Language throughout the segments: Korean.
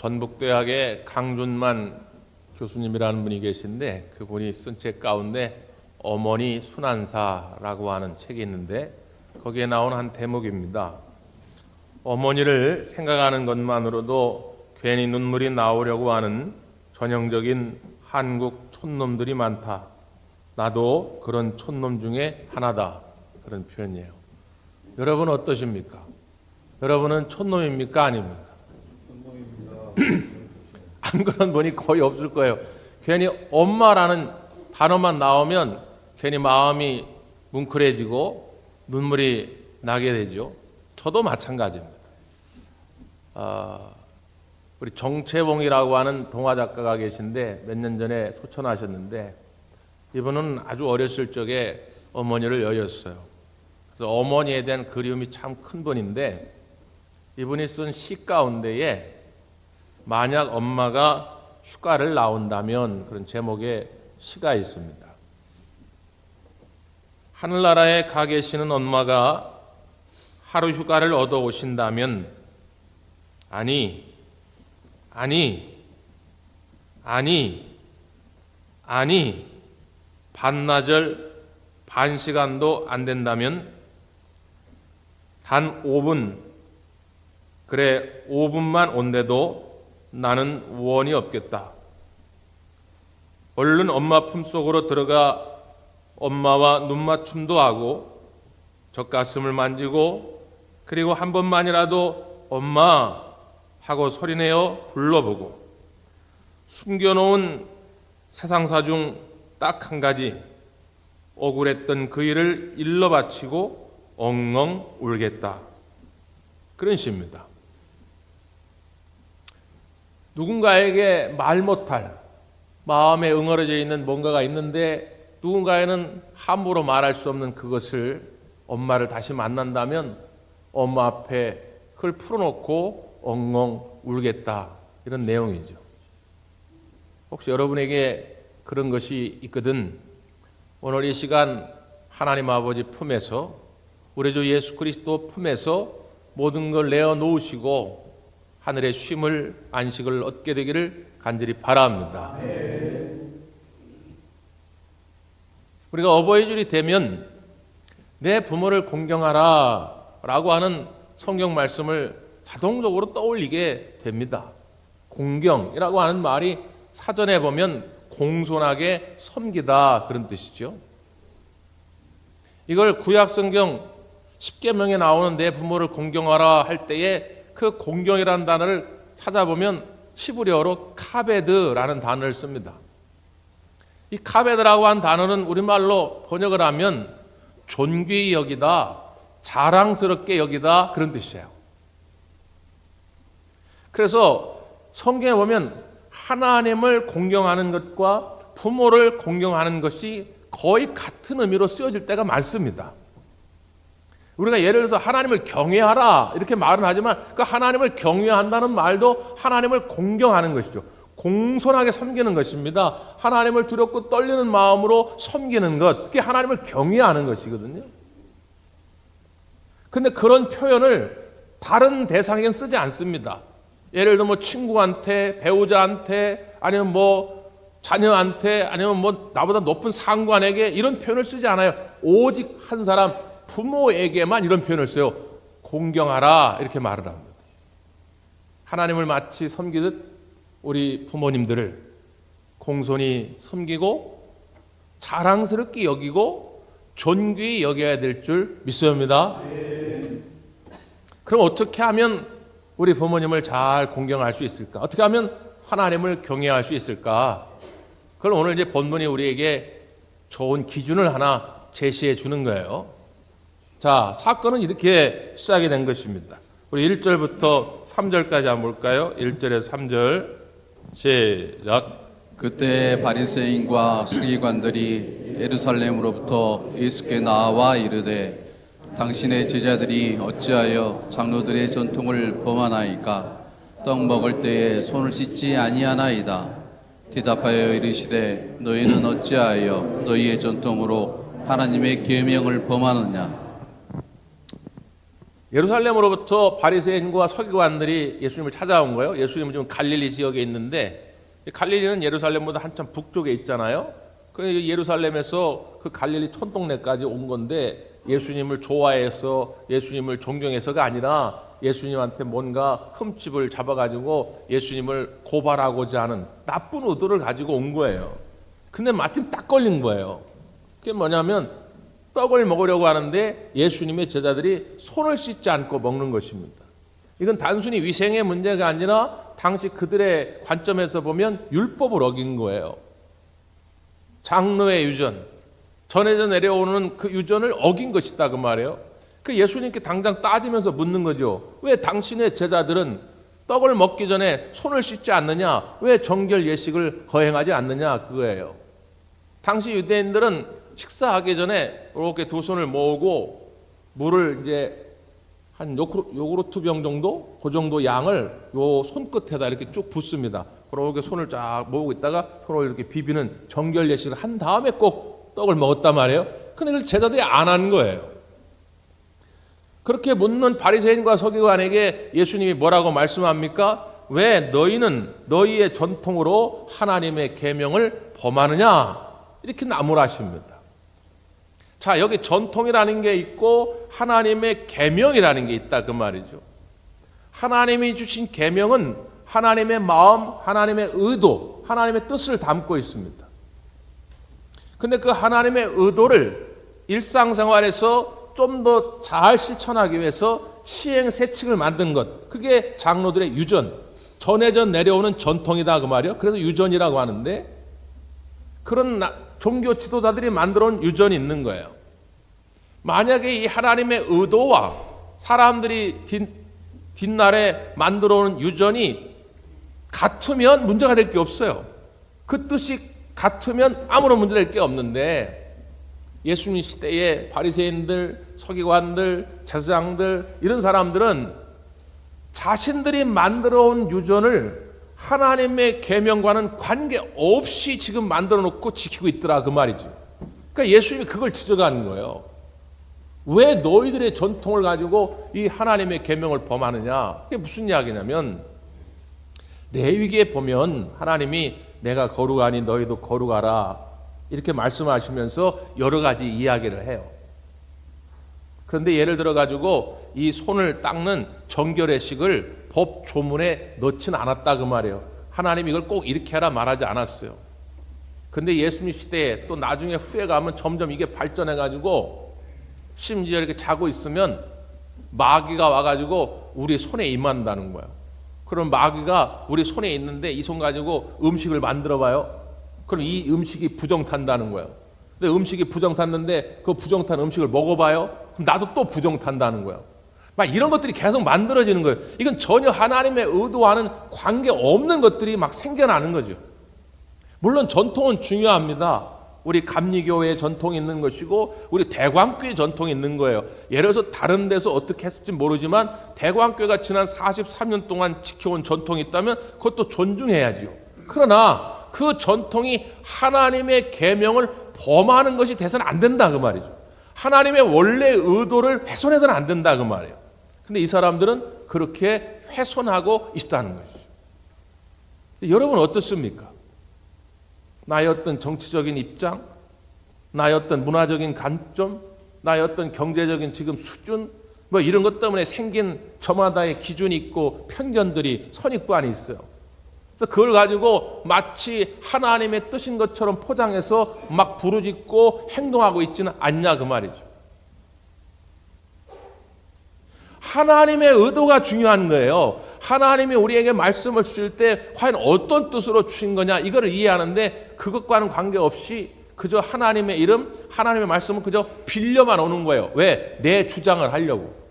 전북대학의 강준만 교수님이라는 분이 계신데 그분이 쓴 책 가운데 어머니 순환사라고 하는 책이 있는데 거기에 나온 한 대목입니다. 어머니를 생각하는 것만으로도 괜히 눈물이 나오려고 하는 전형적인 한국 촌놈들이 많다. 나도 그런 촌놈 중에 하나다. 그런 표현이에요. 여러분 어떠십니까? 여러분은 촌놈입니까? 아닙니까? 안 그런 분이 거의 없을 거예요. 괜히 엄마라는 단어만 나오면 괜히 마음이 뭉클해지고 눈물이 나게 되죠. 저도 마찬가지입니다. 우리 정채봉이라고 하는 동화 작가가 계신데 몇 년 전에 소천하셨는데 이분은 아주 어렸을 적에 어머니를 여였어요. 그래서 어머니에 대한 그리움이 참 큰 분인데 이분이 쓴 시 가운데에 만약 엄마가 휴가를 나온다면 그런 제목의 시가 있습니다. 하늘나라에 가 계시는 엄마가 하루 휴가를 얻어 오신다면 아니 반나절 반 시간도 안 된다면 단 5분 그래 5분만 온데도 나는 원이 없겠다. 얼른 엄마 품속으로 들어가 엄마와 눈맞춤도 하고 젖가슴을 만지고 그리고 한 번만이라도 엄마 하고 소리내어 불러보고 숨겨놓은 세상사 중 딱 한 가지 억울했던 그 일을 일러 바치고 엉엉 울겠다. 그런 시입니다. 누군가에게 말 못할 마음에 응어려져 있는 뭔가가 있는데 누군가에는 함부로 말할 수 없는 그것을 엄마를 다시 만난다면 엄마 앞에 그걸 풀어놓고 엉엉 울겠다. 이런 내용이죠. 혹시 여러분에게 그런 것이 있거든 오늘 이 시간 하나님 아버지 품에서 우리 주 예수 그리스도 품에서 모든 걸 내어놓으시고 하늘의 쉼을 안식을 얻게 되기를 간절히 바랍니다. 우리가 어버이줄이 되면 내 부모를 공경하라 라고 하는 성경 말씀을 자동적으로 떠올리게 됩니다. 공경이라고 하는 말이 사전에 보면 공손하게 섬기다 그런 뜻이죠. 이걸 구약성경 10계명에 나오는 내 부모를 공경하라 할 때에 그 공경이라는 단어를 찾아보면 히브리어로 카베드라는 단어를 씁니다. 이 카베드라고 한 단어는 우리말로 번역을 하면 존귀히 여기다, 자랑스럽게 여기다 그런 뜻이에요. 그래서 성경에 보면 하나님을 공경하는 것과 부모를 공경하는 것이 거의 같은 의미로 쓰여질 때가 많습니다. 우리가 예를 들어서 하나님을 경외하라 이렇게 말은 하지만 그 하나님을 경외한다는 말도 하나님을 공경하는 것이죠. 공손하게 섬기는 것입니다. 하나님을 두렵고 떨리는 마음으로 섬기는 것, 그게 하나님을 경외하는 것이거든요. 그런데 그런 표현을 다른 대상에게는 쓰지 않습니다. 예를 들면 친구한테, 배우자한테, 아니면 자녀한테, 아니면 나보다 높은 상관에게 이런 표현을 쓰지 않아요. 오직 한 사람, 부모에게만 이런 표현을 써요. 공경하라 이렇게 말을 합니다. 하나님을 마치 섬기듯 우리 부모님들을 공손히 섬기고 자랑스럽게 여기고 존귀히 여겨야 될 줄 믿습니다. 그럼 어떻게 하면 우리 부모님을 잘 공경할 수 있을까? 어떻게 하면 하나님을 경외할 수 있을까? 그걸 오늘 이제 본문이 우리에게 좋은 기준을 하나 제시해 주는 거예요. 자, 사건은 이렇게 시작이 된 것입니다. 우리 1절부터 3절까지 한번 볼까요? 1절에서 3절 시작. 그때 바리새인과 서기관들이 예루살렘으로부터 예수께 나와 이르되 당신의 제자들이 어찌하여 장로들의 전통을 범하나이까? 떡 먹을 때에 손을 씻지 아니하나이다. 대답하여 이르시되 너희는 어찌하여 너희의 전통으로 하나님의 계명을 범하느냐? 예루살렘으로부터 바리새인과 서기관들이 예수님을 찾아온 거예요. 예수님은 지금 갈릴리 지역에 있는데, 갈릴리는 예루살렘보다 한참 북쪽에 있잖아요. 그 예루살렘에서 그 갈릴리 촌동네까지 온 건데, 예수님을 좋아해서 예수님을 존경해서가 아니라 예수님한테 뭔가 흠집을 잡아가지고 예수님을 고발하고자 하는 나쁜 의도를 가지고 온 거예요. 근데 마침 딱 걸린 거예요. 그게 뭐냐면 떡을 먹으려고 하는데 예수님의 제자들이 손을 씻지 않고 먹는 것입니다. 이건 단순히 위생의 문제가 아니라 당시 그들의 관점에서 보면 율법을 어긴 거예요. 장로의 유전, 전해져 내려오는 그 유전을 어긴 것이다 그 말이에요. 그 예수님께 당장 따지면서 묻는 거죠. 왜 당신의 제자들은 떡을 먹기 전에 손을 씻지 않느냐? 왜 정결 예식을 거행하지 않느냐? 그거예요. 당시 유대인들은 식사하기 전에 이렇게 두 손을 모으고 물을 이제 한 요구르트 병 정도? 그 정도 양을 요 손끝에다 이렇게 쭉 붓습니다. 그렇게 손을 쫙 모으고 있다가 서로 이렇게 비비는 정결 예식을 한 다음에 꼭 떡을 먹었단 말이에요. 근데 그걸 제자들이 안 한 거예요. 그렇게 묻는 바리새인과 서기관에게 예수님이 뭐라고 말씀합니까? 왜 너희는 너희의 전통으로 하나님의 계명을 범하느냐? 이렇게 나무라십니다. 자, 여기 전통이라는 게 있고 하나님의 계명이라는 게 있다 그 말이죠. 하나님이 주신 계명은 하나님의 마음, 하나님의 의도, 하나님의 뜻을 담고 있습니다. 근데 그 하나님의 의도를 일상생활에서 좀 더 잘 실천하기 위해서 시행세칙을 만든 것, 그게 장로들의 유전, 전해져 내려오는 전통이다 그 말이에요. 그래서 유전이라고 하는데, 그런 종교 지도자들이 만들어온 유전이 있는 거예요. 만약에 이 하나님의 의도와 사람들이 뒷날에 만들어오는 유전이 같으면 문제가 될 게 없어요. 그 뜻이 같으면 아무런 문제될 게 없는데, 예수님 시대의 바리새인들, 서기관들, 제사장들 이런 사람들은 자신들이 만들어온 유전을 하나님의 계명과는 관계없이 지금 만들어 놓고 지키고 있더라 그 말이죠. 그러니까 예수님이 그걸 지적하는 거예요. 왜 너희들의 전통을 가지고 이 하나님의 계명을 범하느냐? 그게 무슨 이야기냐면, 레위기에 보면 하나님이 내가 거룩하니 너희도 거룩하라 이렇게 말씀하시면서 여러 가지 이야기를 해요. 그런데 예를 들어 가지고 이 손을 닦는 정결의 식을 법 조문에 넣지는 않았다 그 말이에요. 하나님이 이걸 꼭 이렇게 하라 말하지 않았어요. 그런데 예수님 시대에 또 나중에 후에 가면 점점 이게 발전해 가지고 심지어 이렇게 자고 있으면 마귀가 와가지고 우리 손에 임한다는 거예요. 그럼 마귀가 우리 손에 있는데 이 손 가지고 음식을 만들어 봐요. 그럼 이 음식이 부정탄다는 거예요. 근데 음식이 부정탔는데 그 부정탄 음식을 먹어봐요. 그럼 나도 또 부정탄다는 거예요. 막 이런 것들이 계속 만들어지는 거예요. 이건 전혀 하나님의 의도와는 관계없는 것들이 막 생겨나는 거죠. 물론 전통은 중요합니다. 우리 감리교회의 전통이 있는 것이고 우리 대광교회 전통이 있는 거예요. 예를 들어서 다른 데서 어떻게 했을지 모르지만 대광교회가 지난 43년 동안 지켜온 전통이 있다면 그것도 존중해야지요. 그러나 그 전통이 하나님의 계명을 범하는 것이 돼서는 안 된다 그 말이죠. 하나님의 원래 의도를 훼손해서는 안 된다 그 말이에요. 근데 이 사람들은 그렇게 훼손하고 있다는 것이죠. 여러분 어떻습니까? 나의 어떤 정치적인 입장, 나의 어떤 문화적인 관점, 나의 어떤 경제적인 지금 수준, 뭐 이런 것 때문에 생긴 저마다의 기준이 있고 편견들이 선입관이 있어요. 그래서 그걸 가지고 마치 하나님의 뜻인 것처럼 포장해서 막 부르짖고 행동하고 있지는 않냐 그 말이죠. 하나님의 의도가 중요한 거예요. 하나님이 우리에게 말씀을 주실 때 과연 어떤 뜻으로 주신 거냐 이거를 이해하는데 그것과는 관계없이 그저 하나님의 이름, 하나님의 말씀은 그저 빌려만 오는 거예요. 왜? 내 주장을 하려고.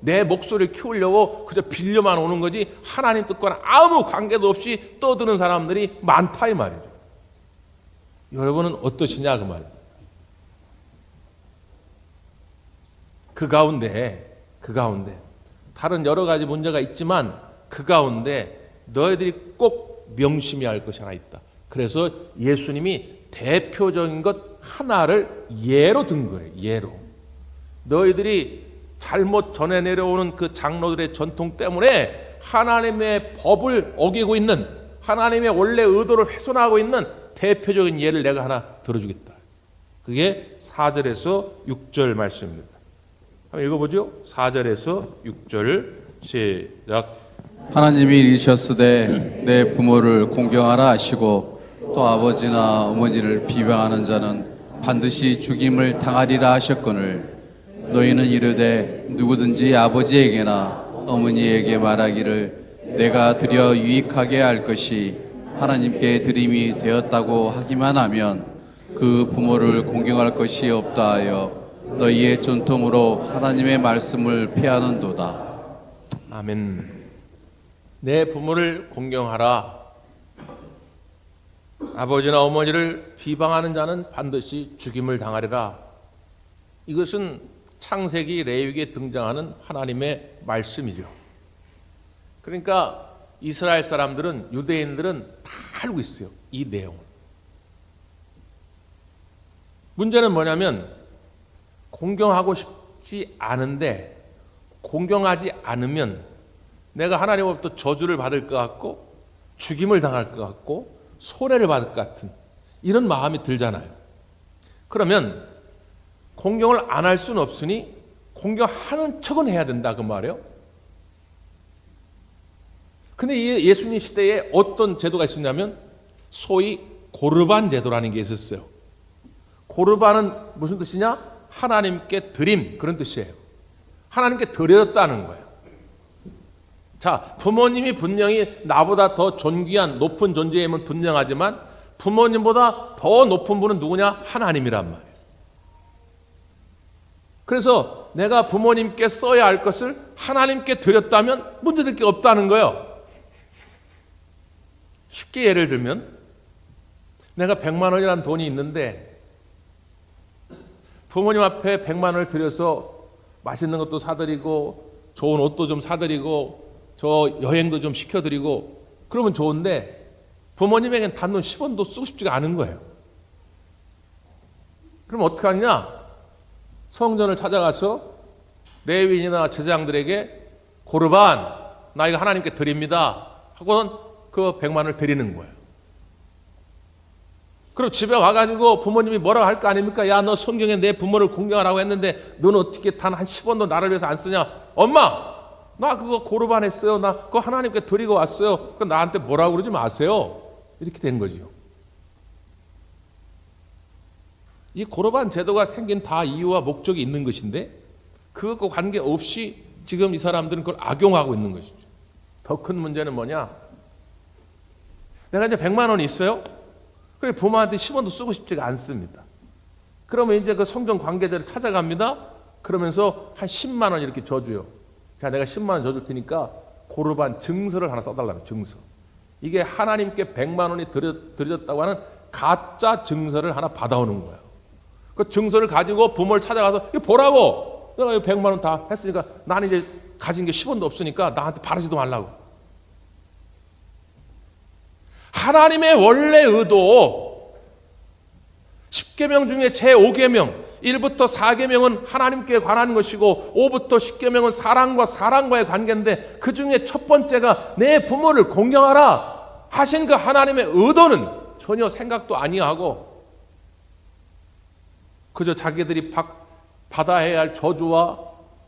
내 목소리를 키우려고 그저 빌려만 오는 거지 하나님 뜻과는 아무 관계도 없이 떠드는 사람들이 많다 이 말이죠. 여러분은 어떠시냐 그 말이에요. 그 가운데 다른 여러 가지 문제가 있지만 그 가운데 너희들이 꼭 명심해야 할 것이 하나 있다. 그래서 예수님이 대표적인 것 하나를 예로 든 거예요. 예로. 너희들이 잘못 전해 내려오는 그 장로들의 전통 때문에 하나님의 법을 어기고 있는, 하나님의 원래 의도를 훼손하고 있는 대표적인 예를 내가 하나 들어주겠다. 그게 4절에서 6절 말씀입니다. 한번 읽어보죠. 4절에서 6절 시작. 하나님이 이르셨으되 내 부모를 공경하라 하시고 또 아버지나 어머니를 비방하는 자는 반드시 죽임을 당하리라 하셨거늘 너희는 이르되 누구든지 아버지에게나 어머니에게 말하기를 내가 드려 유익하게 할 것이 하나님께 드림이 되었다고 하기만 하면 그 부모를 공경할 것이 없다 하여 너희의 전통으로 하나님의 말씀을 폐하는도다. 아멘. 내 부모를 공경하라. 아버지나 어머니를 비방하는 자는 반드시 죽임을 당하리라. 이것은 창세기 레위기에 등장하는 하나님의 말씀이죠. 그러니까 이스라엘 사람들은, 유대인들은 다 알고 있어요, 이 내용을. 문제는 뭐냐면 공경하고 싶지 않은데 공경하지 않으면 내가 하나님으로부터 저주를 받을 것 같고 죽임을 당할 것 같고 손해를 받을 것 같은 이런 마음이 들잖아요. 그러면 공경을 안 할 수는 없으니 공경하는 척은 해야 된다, 그 말이에요. 근데 이 예수님 시대에 어떤 제도가 있었냐면 소위 고르반 제도라는 게 있었어요. 고르반은 무슨 뜻이냐? 하나님께 드림, 그런 뜻이에요. 하나님께 드렸다는 거예요. 자, 부모님이 분명히 나보다 더 존귀한 높은 존재임은 분명하지만 부모님보다 더 높은 분은 누구냐? 하나님이란 말이에요. 그래서 내가 부모님께 써야 할 것을 하나님께 드렸다면 문제될 게 없다는 거예요. 쉽게 예를 들면 내가 100만 원이라는 돈이 있는데 부모님 앞에 100만 원을 드려서 맛있는 것도 사드리고 좋은 옷도 좀 사드리고 저 여행도 좀 시켜드리고 그러면 좋은데 부모님에겐 단돈 10원도 쓰고 싶지가 않은 거예요. 그럼 어떻게 하느냐? 성전을 찾아가서 레위인이나 제사장들에게 고르반, 나 이거 하나님께 드립니다 하고는 그 100만 원을 드리는 거예요. 그럼 집에 와가지고 부모님이 뭐라고 할 거 아닙니까? 야, 너 성경에 내 부모를 공경하라고 했는데 너는 어떻게 단 한 10원도 나를 위해서 안 쓰냐? 엄마, 나 그거 고르반 했어요. 나 그거 하나님께 드리고 왔어요. 그 나한테 뭐라고 그러지 마세요. 이렇게 된 거죠. 이 고르반 제도가 생긴 다 이유와 목적이 있는 것인데 그것과 관계없이 지금 이 사람들은 그걸 악용하고 있는 것이죠. 더 큰 문제는 뭐냐? 내가 이제 100만 원이 있어요. 그래 부모한테 10원도 쓰고 싶지가 않습니다. 그러면 이제 그 성경 관계자를 찾아갑니다. 그러면서 한 10만 원 이렇게 줘줘요. 자, 내가 10만 원 줘줄 테니까 고르반 증서를 하나 써달라는 증서. 이게 하나님께 100만 원이 드려졌다고 하는 가짜 증서를 하나 받아오는 거예요. 그 증서를 가지고 부모를 찾아가서 이거 보라고. 내가 100만 원 다 했으니까 나는 이제 가진 게 10원도 없으니까 나한테 바라지도 말라고. 하나님의 원래 의도 10계명 중에 제5계명 1부터 4계명은 하나님께 관한 것이고 5부터 10계명은 사람과 사람과의 관계인데 그 중에 첫 번째가 내 부모를 공경하라 하신 그 하나님의 의도는 전혀 생각도 아니하고 그저 자기들이 받아야 할 저주와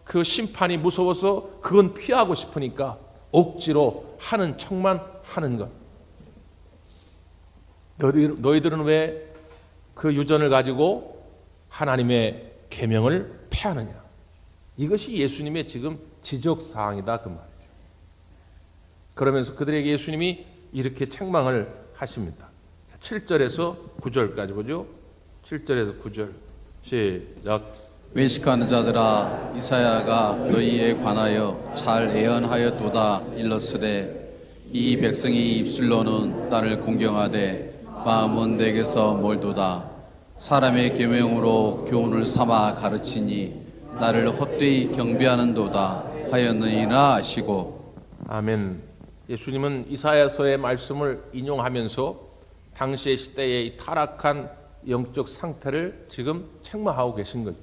그 심판이 무서워서 그건 피하고 싶으니까 억지로 하는 척만 하는 것. 너희들은 왜 그 유전을 가지고 하나님의 계명을 폐하느냐? 이것이 예수님의 지금 지적사항이다 그 말이죠. 그러면서 그들에게 예수님이 이렇게 책망을 하십니다. 7절에서 9절까지 보죠. 7절에서 9절 시작. 외식하는 자들아, 이사야가 너희에 관하여 잘 예언하였도다 일렀으되 이 백성이 입술로는 나를 공경하되 마음은 내게서 멀도다. 사람의 계명으로 교훈을 삼아 가르치니 나를 헛되이 경배하는도다 하였느니라 하시고. 아멘. 예수님은 이사야서의 말씀을 인용하면서 당시의 시대의 이 타락한 영적 상태를 지금 책망하고 계신 거죠.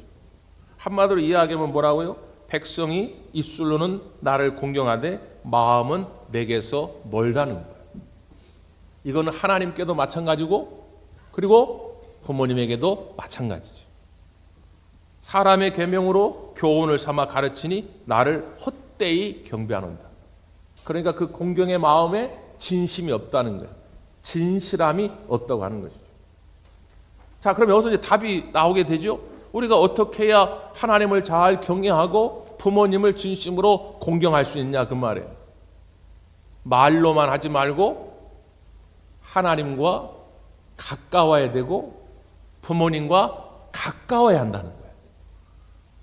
한마디로 이야기하면 뭐라고요? 백성이 입술로는 나를 공경하되 마음은 내게서 멀다는 거예요. 이거는 하나님께도 마찬가지고 그리고 부모님에게도 마찬가지죠. 사람의 계명으로 교훈을 삼아 가르치니 나를 헛되이 경배하는다. 그러니까 그 공경의 마음에 진심이 없다는 거예요. 진실함이 없다고 하는 것이죠. 자, 그럼 여기서 이제 답이 나오게 되죠. 우리가 어떻게 해야 하나님을 잘 경외하고 부모님을 진심으로 공경할 수 있냐 그 말이에요. 말로만 하지 말고 하나님과 가까워야 되고 부모님과 가까워야 한다는 거예요.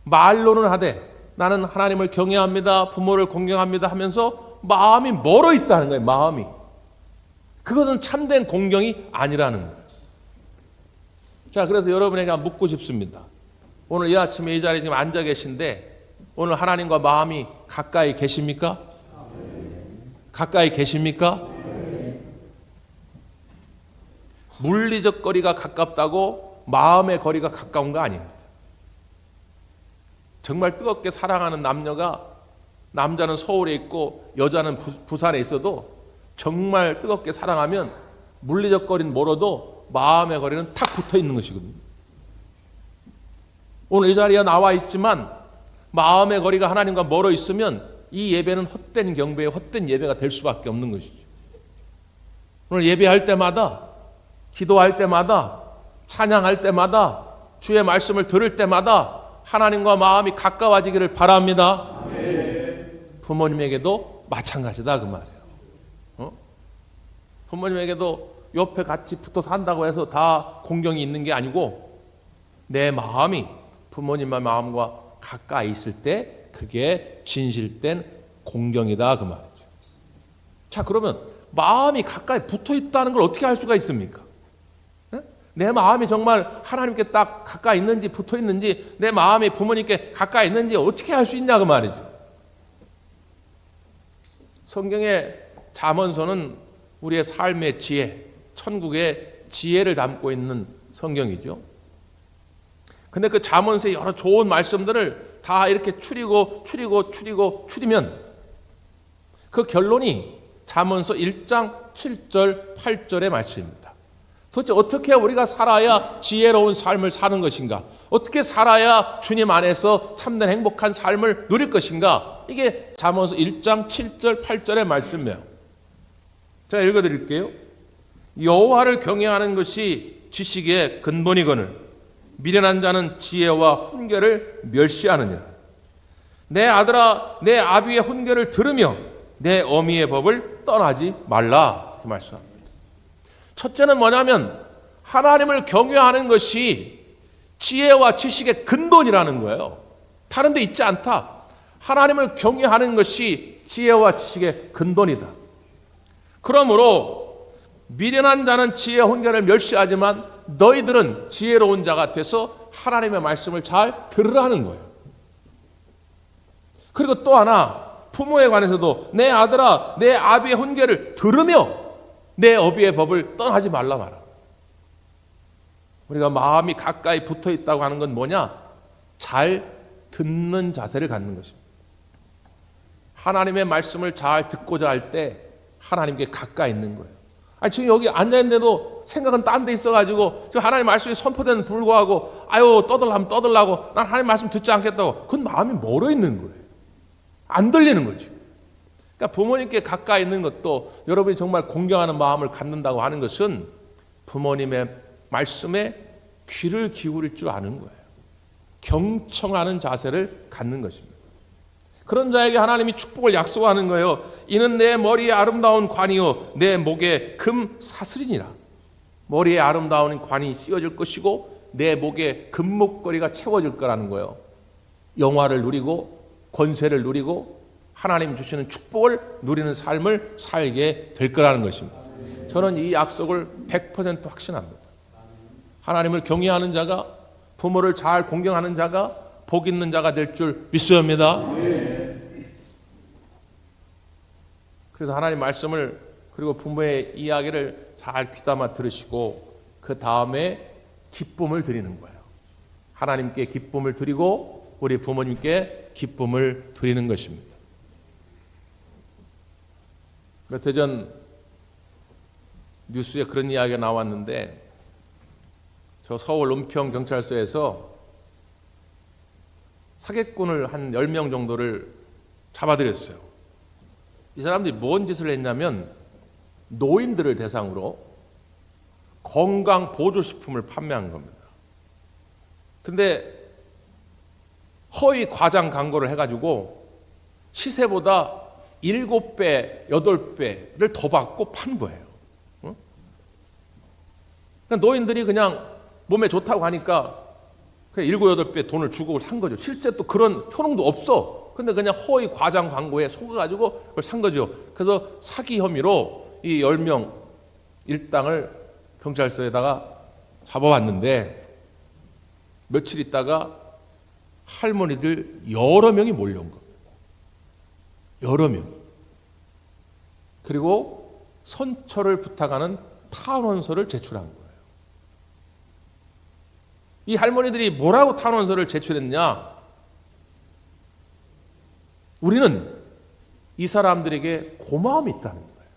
말로는 하되 나는 하나님을 경외합니다, 부모를 공경합니다 하면서 마음이 멀어 있다는 거예요. 마음이. 그것은 참된 공경이 아니라는 거예요. 자, 그래서 여러분에게 묻고 싶습니다. 오늘 이 아침에 이 자리에 지금 앉아 계신데 오늘 하나님과 마음이 가까이 계십니까? 가까이 계십니까? 물리적 거리가 가깝다고 마음의 거리가 가까운 거 아닙니다. 정말 뜨겁게 사랑하는 남녀가 남자는 서울에 있고 여자는 부산에 있어도 정말 뜨겁게 사랑하면 물리적 거리는 멀어도 마음의 거리는 탁 붙어 있는 것이거든요. 오늘 이 자리에 나와 있지만 마음의 거리가 하나님과 멀어 있으면 이 예배는 헛된 경배에 헛된 예배가 될 수밖에 없는 것이죠. 오늘 예배할 때마다 기도할 때마다 찬양할 때마다 주의 말씀을 들을 때마다 하나님과 마음이 가까워지기를 바랍니다. 부모님에게도 마찬가지다 그 말이에요. 부모님에게도 옆에 같이 붙어서 한다고 해서 다 공경이 있는 게 아니고 내 마음이 부모님의 마음과 가까이 있을 때 그게 진실된 공경이다 그 말이죠. 자, 그러면 마음이 가까이 붙어 있다는 걸 어떻게 알 수가 있습니까? 내 마음이 정말 하나님께 딱 가까이 있는지 붙어 있는지 내 마음이 부모님께 가까이 있는지 어떻게 알 수 있냐 그 말이죠. 성경의 잠언서는 우리의 삶의 지혜, 천국의 지혜를 담고 있는 성경이죠. 근데 그 잠언서의 여러 좋은 말씀들을 다 이렇게 추리면 그 결론이 잠언서 1장 7절 8절의 말씀입니다. 도대체 어떻게 우리가 살아야 지혜로운 삶을 사는 것인가? 어떻게 살아야 주님 안에서 참된 행복한 삶을 누릴 것인가? 이게 잠언서 1장 7절 8절의 말씀이에요. 제가 읽어드릴게요. 여호와를 경외하는 것이 지식의 근본이거늘 미련한 자는 지혜와 훈계를 멸시하느니라. 내 아들아 내 아비의 훈계를 들으며 내 어미의 법을 떠나지 말라. 그 말씀합니다. 첫째는 뭐냐면 하나님을 경외하는 것이 지혜와 지식의 근본이라는 거예요. 다른 데 있지 않다. 하나님을 경외하는 것이 지혜와 지식의 근본이다. 그러므로 미련한 자는 지혜와 훈계를 멸시하지만 너희들은 지혜로운 자가 돼서 하나님의 말씀을 잘 들으라는 거예요. 그리고 또 하나 부모에 관해서도 내 아들아 내 아비의 훈계를 들으며 내 어비의 법을 떠나지 말라 말아. 우리가 마음이 가까이 붙어 있다고 하는 건 뭐냐? 잘 듣는 자세를 갖는 것입니다. 하나님의 말씀을 잘 듣고자 할 때 하나님께 가까이 있는 거예요. 아니, 지금 여기 앉아있는데도 생각은 딴 데 있어가지고 지금 하나님 말씀이 선포되는 불구하고 아유 떠들라면 떠들라고 난 하나님 말씀 듣지 않겠다고 그건 마음이 멀어 있는 거예요. 안 들리는 거죠. 그러니까 부모님께 가까이 있는 것도 여러분이 정말 공경하는 마음을 갖는다고 하는 것은 부모님의 말씀에 귀를 기울일 줄 아는 거예요. 경청하는 자세를 갖는 것입니다. 그런 자에게 하나님이 축복을 약속하는 거예요. 이는 내 머리에 아름다운 관이요 내 목에 금 사슬이니라. 머리에 아름다운 관이 씌워질 것이고 내 목에 금목걸이가 채워질 거라는 거예요. 영화를 누리고 권세를 누리고 하나님 주시는 축복을 누리는 삶을 살게 될 거라는 것입니다. 저는 이 약속을 100% 확신합니다. 하나님을 경외하는 자가 부모를 잘 공경하는 자가 복 있는 자가 될 줄 믿습니다. 그래서 하나님 말씀을 그리고 부모의 이야기를 잘 귀담아 들으시고 그 다음에 기쁨을 드리는 거예요. 하나님께 기쁨을 드리고 우리 부모님께 기쁨을 드리는 것입니다. 몇 해 전 뉴스에 그런 이야기가 나왔는데, 저 서울 은평경찰서에서 사기꾼을 한 10명 정도를 잡아들였어요. 이 사람들이 뭔 짓을 했냐면 노인들을 대상으로 건강 보조식품을 판매한 겁니다. 근데 허위 과장 광고를 해가지고 시세보다 7배, 8배를 더 받고 판 거예요. 그러니까 노인들이 그냥 몸에 좋다고 하니까 그냥 7, 8배 돈을 주고 산 거죠. 실제 또 그런 효능도 없어. 근데 그냥 허위 과장 광고에 속아가지고 그걸 산 거죠. 그래서 사기 혐의로 이 10명 일당을 경찰서에다가 잡아왔는데, 며칠 있다가 할머니들 여러 명이 몰려온 겁니다. 여러 명. 그리고 선처를 부탁하는 탄원서를 제출한 거예요. 이 할머니들이 뭐라고 탄원서를 제출했냐? 우리는 이 사람들에게 고마움이 있다는 거예요.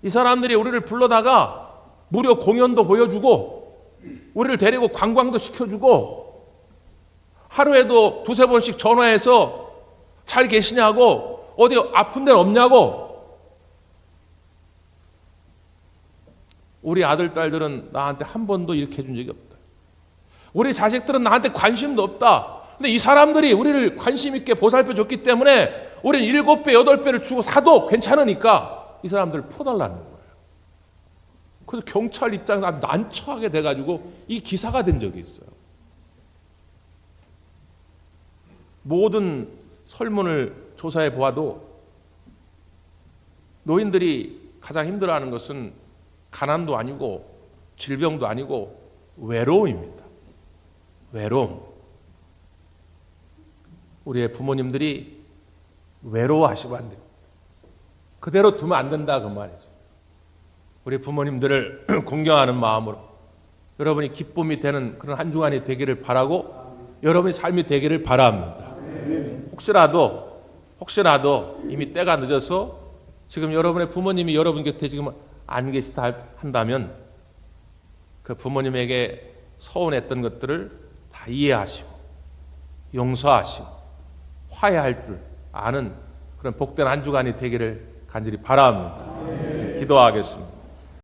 이 사람들이 우리를 불러다가 무료 공연도 보여주고 우리를 데리고 관광도 시켜주고 하루에도 2-3번씩 전화해서 잘 계시냐고, 어디 아픈 데는 없냐고. 우리 아들, 딸들은 나한테 한 번도 이렇게 해준 적이 없다. 우리 자식들은 나한테 관심도 없다. 근데 이 사람들이 우리를 관심 있게 보살펴줬기 때문에 우리는 7배, 8배를 주고 사도 괜찮으니까 이 사람들을 풀어달라는 거예요. 그래서 경찰 입장에서 난처하게 돼가지고 이 기사가 된 적이 있어요. 모든 설문을 조사해 보아도 노인들이 가장 힘들어하는 것은 가난도 아니고 질병도 아니고 외로움입니다. 외로움. 우리의 부모님들이 외로워하시면 안 돼요. 그대로 두면 안 된다, 그 말이죠. 우리 부모님들을 공경하는 마음으로 여러분이 기쁨이 되는 그런 한 주간이 되기를 바라고, 여러분의 삶이 되기를 바랍니다. 혹시라도 이미 때가 늦어서 지금 여러분의 부모님이 여러분 곁에 지금 안 계시다 한다면 그 부모님에게 서운했던 것들을 다 이해하시고 용서하시고 화해할 줄 아는 그런 복된 한 주간이 되기를 간절히 바랍니다. 기도하겠습니다.